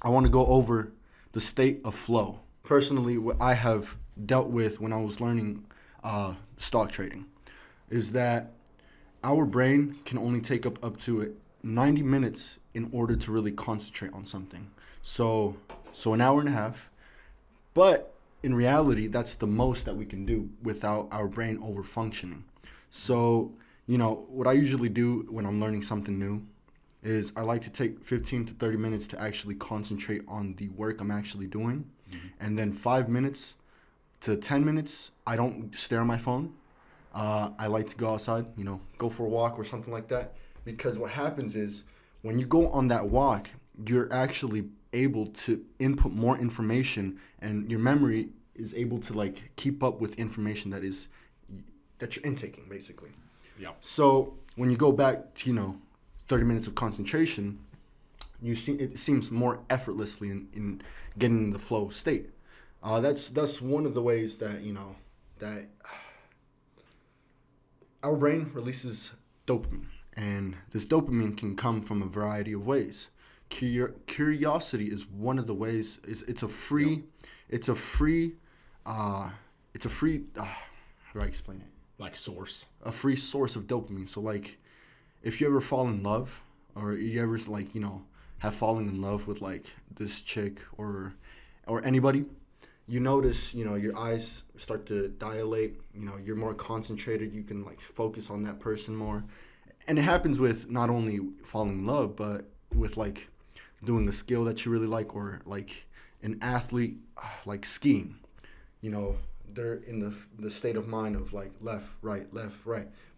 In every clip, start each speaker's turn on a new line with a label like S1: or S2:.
S1: I want to go over the state of flow. Personally, what I have dealt with when I was learning stock trading is that our brain can only take up to 90 minutes in order to really concentrate on something. So an hour and a half. But in reality, that's the most that we can do without our brain over functioning. So, what I usually do when I'm learning something new is I like to take 15 to 30 minutes to actually concentrate on the work I'm actually doing. And then 5 minutes to 10 minutes, I don't stare at my phone. I like to go outside, go for a walk or something like that. Because what happens is when you go on that walk, you're actually able to input more information, and your memory is able to like keep up with information that you're intaking, basically.
S2: Yeah.
S1: So when you go back to 30 minutes of concentration, it seems more effortlessly in getting in the flow state. That's one of the ways that that our brain releases dopamine, and this dopamine can come from a variety of ways. Curiosity is one of the ways. It's a free, how do I explain it?
S2: Like source.
S1: A free source of dopamine. So like, if you ever fall in love, or you ever have fallen in love with like this chick or anybody, you notice your eyes start to dilate. You're more concentrated. You can like focus on that person more, and it happens with not only falling in love, but with like doing a skill that you really like, or like an athlete like skiing. They're in the state of mind of like left, right.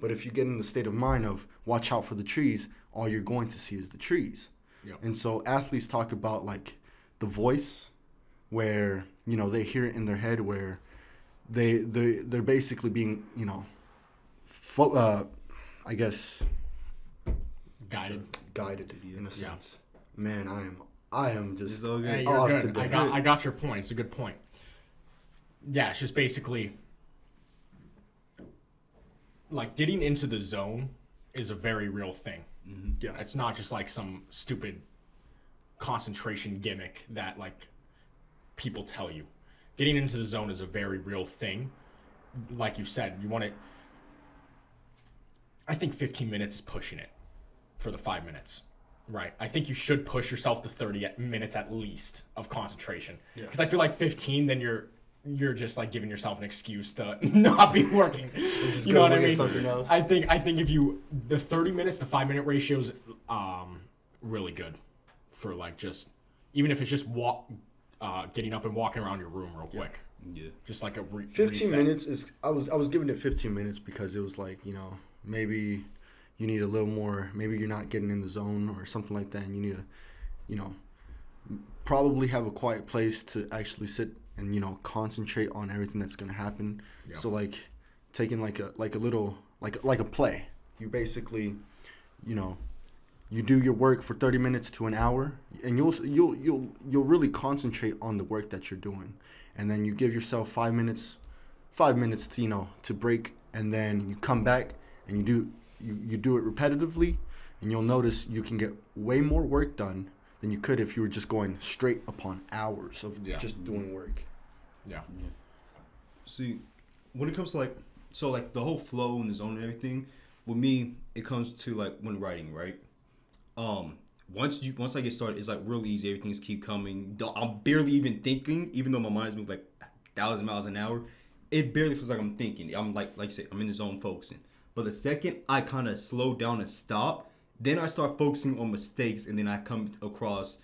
S1: But if you get in the state of mind of watch out for the trees, all you're going to see is the trees.
S2: Yep.
S1: And so athletes talk about like the voice, where they hear it in their head, where they're basically being I guess
S2: Guided
S1: in a sense.
S2: Yeah.
S1: Man, I am just
S3: It's all good.
S2: Hey, you're good.
S1: to
S2: I got your point. It's a good point. Yeah, it's just basically like getting into the zone is a very real thing.
S3: Mm-hmm.
S1: Yeah.
S2: It's not just like some stupid concentration gimmick that like people tell you. Getting into the zone is a very real thing. Like you said, you want it. I think 15 minutes is pushing it for the 5 minutes. Right. I think you should push yourself to 30 minutes at least of concentration.
S1: Yeah.
S2: Because I feel like 15, then you're just like giving yourself an excuse to not be working. You know what I mean?
S1: Else.
S2: I think if the 30 minutes to 5 minute ratio is really good for like just, even if it's just getting up and walking around your room real quick.
S3: Yeah.
S2: Just like a
S1: 15
S2: reset.
S1: minutes is I was giving it 15 minutes because it was like, maybe you need a little more, maybe you're not getting in the zone or something like that, and you need to, probably have a quiet place to actually sit and, concentrate on everything that's going to happen.
S2: Yeah.
S1: So like taking like a little, like a play, you basically, you do your work for 30 minutes to an hour, and you'll really concentrate on the work that you're doing. And then you give yourself 5 minutes to, to break, and then you come back and you do it repetitively, and you'll notice you can get way more work done than you could if you were just going straight upon hours of just doing work.
S2: Yeah.
S3: See, when it comes to like the whole flow and the zone and everything, with me, it comes to like when writing, right? Once I get started, it's like really easy. Everything's keep coming. I'm barely even thinking, even though my mind's moving like 1,000 miles an hour. It barely feels like I'm thinking. I'm like you said, I'm in the zone focusing. But the second I kind of slow down and stop, then I start focusing on mistakes, and then I come across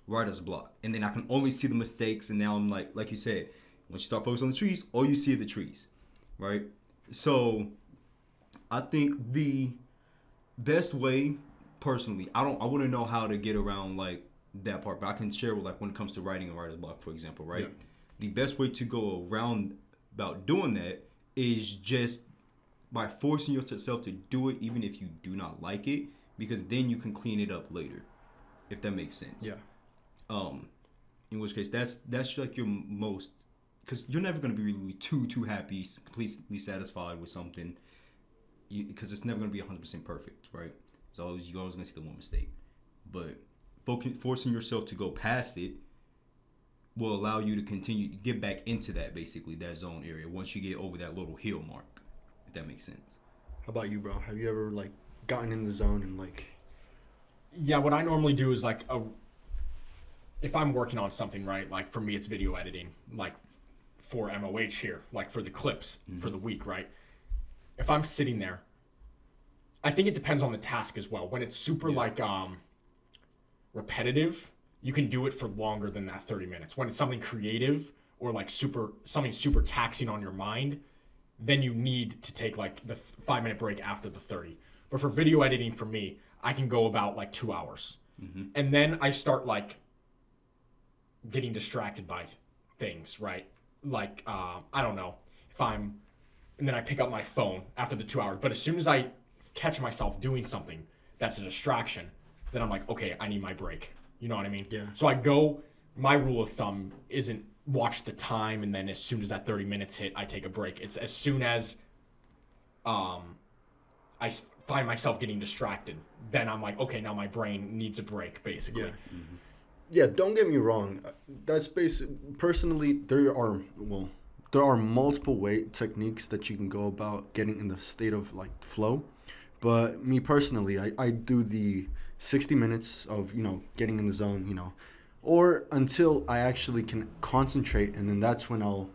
S3: writer's block, and then I can only see the mistakes. And now I'm like you said, once you start focusing on the trees, all you see are the trees, right? So I think the best way, personally, I wouldn't know how to get around like that part, but I can share with like when it comes to writing a writer's block, for example, right?
S1: Yeah.
S3: The best way to go around about doing that is just by forcing yourself to do it, even if you do not like it, because then you can clean it up later, if that makes sense.
S1: Yeah.
S3: In which case, that's like your most, because you're never gonna be really too happy, completely satisfied with something, because it's never gonna be 100% perfect, right? You're always gonna see the one mistake. But forcing yourself to go past it will allow you to continue to get back into that, basically, that zone area once you get over that little hill mark, if that makes sense.
S1: How about you, bro? Have you ever like gotten in the zone and like?
S2: Yeah, what I normally do is like if I'm working on something, right? Like for me, it's video editing, like for MOH here, like for the clips for the week, right? If I'm sitting there, I think it depends on the task as well. When it's super like repetitive, you can do it for longer than that 30 minutes. When it's something creative or like something super taxing on your mind, then you need to take like the 5-minute break after the 30. But for video editing, for me, I can go about like 2 hours. And then I start like getting distracted by things, right? Like, I don't know, and then I pick up my phone after the 2 hours. But as soon as I catch myself doing something that's a distraction, then I'm like, okay, I need my break. You know what I mean?
S1: Yeah.
S2: So my rule of thumb isn't watch the time and then as soon as that 30 minutes hit, I take a break. It's as soon as I find myself getting distracted, then I'm like, okay, now my brain needs a break, basically.
S1: Yeah. Yeah, don't get me wrong. That's personally, there are multiple techniques that you can go about getting in the state of like flow. But me personally, I do the 60 minutes of, getting in the zone, or until I actually can concentrate. And then that's when I'll,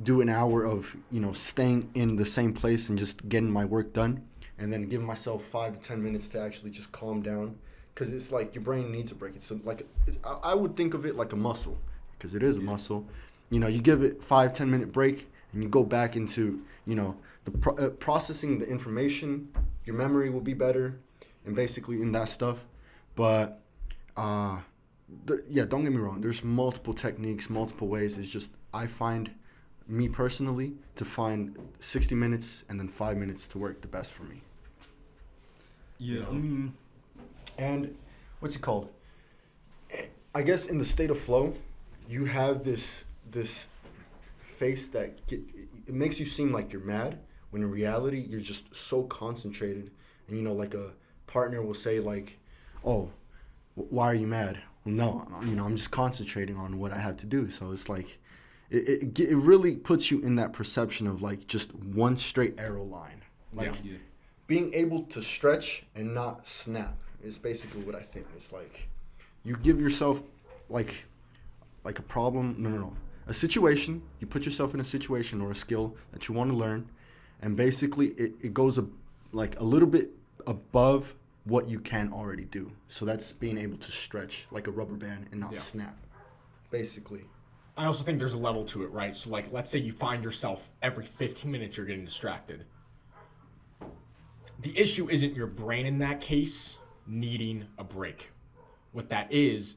S1: do an hour of, staying in the same place and just getting my work done. And then give myself 5 to 10 minutes to actually just calm down. Because it's like your brain needs a break. I would think of it like a muscle, because it is a muscle. You give it 5-10 minute break, and you go back into processing the information. Your memory will be better, and basically in that stuff. But don't get me wrong. There's multiple techniques, multiple ways. It's just I find, me personally, to find 60 minutes and then 5 minutes to work the best for me.
S3: Yeah, I mean.
S1: And what's it called? I guess in the state of flow, you have this face that it makes you seem like you're mad, when in reality you're just so concentrated. And like a partner will say like, "Oh, why are you mad?" Well, no, I'm just concentrating on what I have to do. So it's like it really puts you in that perception of like just one straight arrow line, like being able to stretch and not snap. Is basically what I think. It's like you give yourself like a problem. No. A situation. You put yourself in a situation or a skill that you want to learn, and basically it goes like a little bit above what you can already do. So that's being able to stretch like a rubber band and not snap. Basically.
S2: I also think there's a level to it, right? So like, let's say you find yourself every 15 minutes you're getting distracted. The issue isn't your brain in that case needing a break. What that is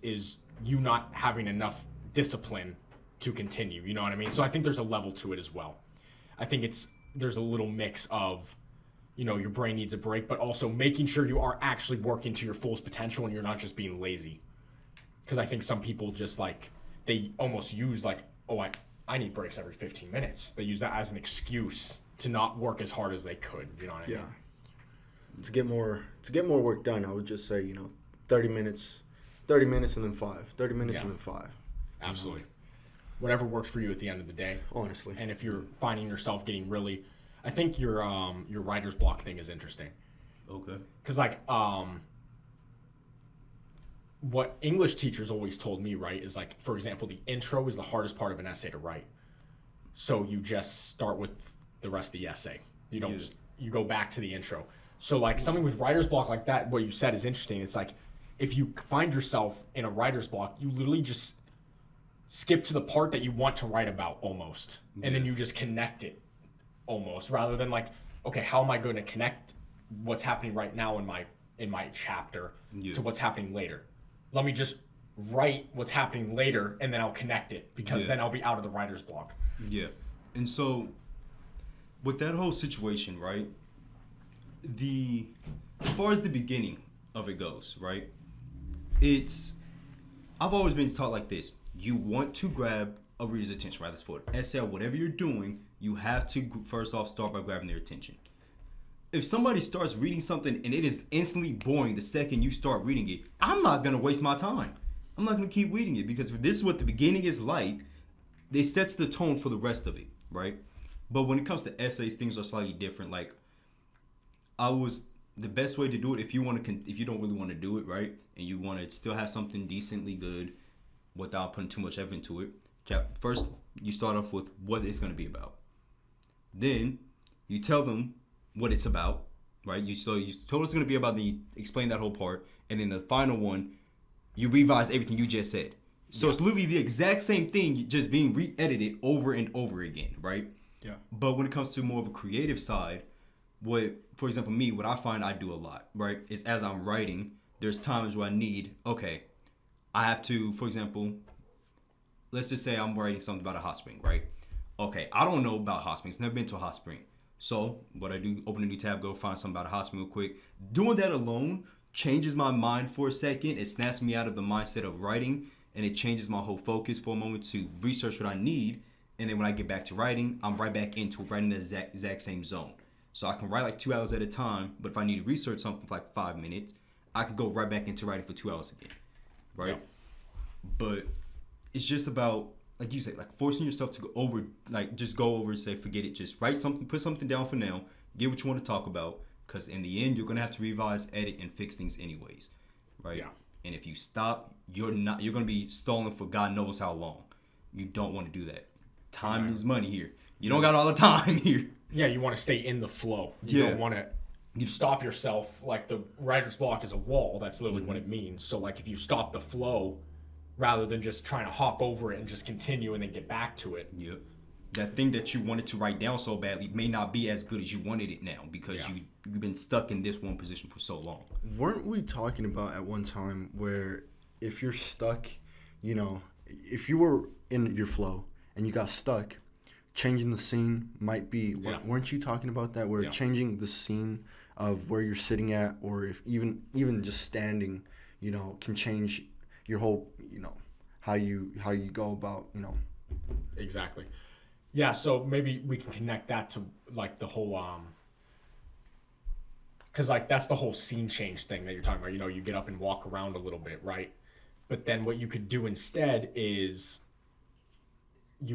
S2: you not having enough discipline to continue. You know what I mean? So I think there's a level to it as well. I think there's a little mix of, your brain needs a break, but also making sure you are actually working to your fullest potential and you're not just being lazy. Because I think some people just like, they almost use like, oh, I need breaks every 15 minutes. They use that as an excuse to not work as hard as they could. You know what I mean?
S1: To get more work done, I would just say, 30 minutes and then 5. 30 minutes and then 5.
S2: Absolutely. Whatever works for you at the end of the day.
S1: Honestly.
S2: And if you're finding yourself getting really, I think your writer's block thing is interesting.
S3: Okay.
S2: Because like what English teachers always told me, right, is like, for example, the intro is the hardest part of an essay to write. So you just start with the rest of the essay. You don't. You go back to the intro. So like something with writer's block like that, what you said is interesting. It's like if you find yourself in a writer's block, you literally just skip to the part that you want to write about almost. And then you just connect it almost, rather than like, okay, how am I going to connect what's happening right now in my chapter to what's happening later? Let me just write what's happening later and then I'll connect it, because then I'll be out of the writer's block. Yeah.
S3: And so with that whole situation, right? As far as the beginning of it goes, right? I've always been taught like this. You want to grab a reader's attention, right? That's for essay, whatever you're doing, you have to first off start by grabbing their attention. if somebody starts reading something and it is instantly boring the second you start reading it, I'm not gonna waste my time. I'm not gonna keep reading it because if this is what the beginning is like, it sets the tone for the rest of it, right? But when it comes to essays, things are slightly different. Like, the best way to do it if you if you don't really want to do it, right, and you want to still have something decently good without putting too much effort into it. First, you start off with what it's going to be about. Then you tell them what it's about, right? You told us it's going to be about, then you explain that whole part, and then the final one, you revise everything you just said. So it's literally the exact same thing, just being re-edited over and over again, right?
S1: Yeah.
S3: But when it comes to more of a creative side, for example, what I find I do a lot, right, is as I'm writing, there's times where I have to, for example, let's just say I'm writing something about a hot spring, right? Okay, I don't know about hot springs, never been to a hot spring. So what I do, open a new tab, go find something about a hot spring real quick. Doing that alone changes my mind for a second. It snaps me out of the mindset of writing, and it changes my whole focus for a moment to research what I need. And then when I get back to writing, I'm right back into writing the exact same zone. So I can write like 2 hours at a time, but if I need to research something for like 5 minutes, I can go right back into writing for 2 hours again, right? Yeah. But it's just about, like you said, like forcing yourself to go over and say, forget it. Just write something, put something down for now, get what you want to talk about, because in the end, you're going to have to revise, edit, and fix things anyways, right? Yeah. And if you stop, you're going to be stalling for God knows how long. You don't want to do that. Time is money here. You don't got all the time here.
S2: Yeah, you want to stay in the flow. You don't want to stop yourself. Like the writer's block is a wall. That's literally what it means. So like if you stop the flow rather than just trying to hop over it and just continue and then get back to it.
S3: Yep. That thing that you wanted to write down so badly may not be as good as you wanted it now because you've been stuck in this one position for so long.
S1: Weren't we talking about at one time where if you're stuck, if you were in your flow and you got stuck, changing the scene might be, weren't you talking about that? Where changing the scene of where you're sitting at, or if even just standing, can change your whole, how you go about,
S2: Exactly. Yeah, so maybe we can connect that to like the whole, because like that's the whole scene change thing that you're talking about. You get up and walk around a little bit, right? But then what you could do instead is what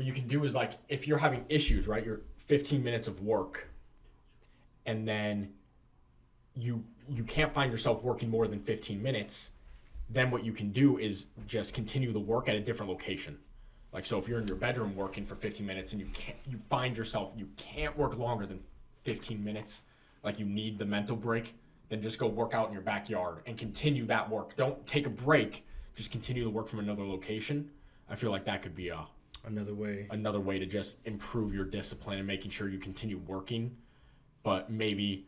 S2: you can do is like if you're having issues, right? You're 15 minutes of work and then you can't find yourself working more than 15 minutes, then what you can do is just continue the work at a different location. Like, so if you're in your bedroom working for 15 minutes and you find yourself, you can't work longer than 15 minutes, like you need the mental break, then just go work out in your backyard and continue that work. Don't take a break, just continue the work from another location. I feel like that could be another way to just improve your discipline and making sure you continue working. But maybe,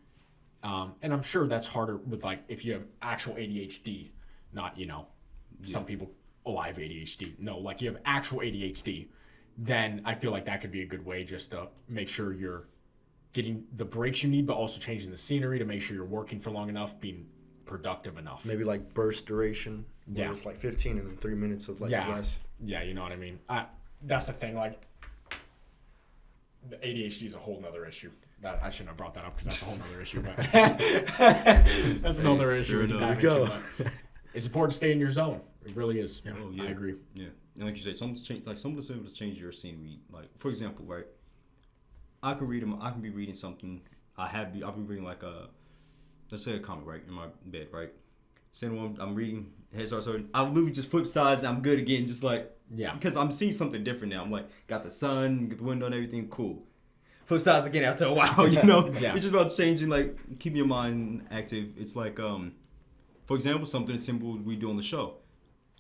S2: and I'm sure that's harder with like if you have actual ADHD, not, some people, I have ADHD. No, like you have actual ADHD, then I feel like that could be a good way just to make sure you're getting the breaks you need, but also changing the scenery to make sure you're working for long enough, being productive enough.
S1: Maybe like burst duration. Yeah. It's like 15 and then 3 minutes of like rest.
S2: Yeah, you know what I mean? That's the thing, like the ADHD is a whole nother issue. That I shouldn't have brought that up because that's a whole nother issue, but that's another issue. There we go. It's important to stay in your zone. It really is.
S3: Yeah. Oh, yeah. I
S2: agree.
S3: Yeah. And like you said, some of the symbols change your scenery. Like, for example, right? I can be reading something. I'll be reading like let's say a comic, right, in my bed, right? Same one, I'm reading, head starts hurting. I literally just flip sides and I'm good again, just like, because I'm seeing something different now. I'm like, got the sun, got the window and everything, cool. Flip sides again after a while, It's just about changing, like, keeping your mind active. It's like, for example, something as simple as we do on the show.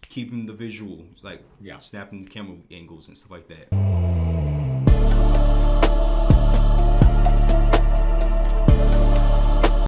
S3: Keeping the visual, like, snapping the camera angles and stuff like that.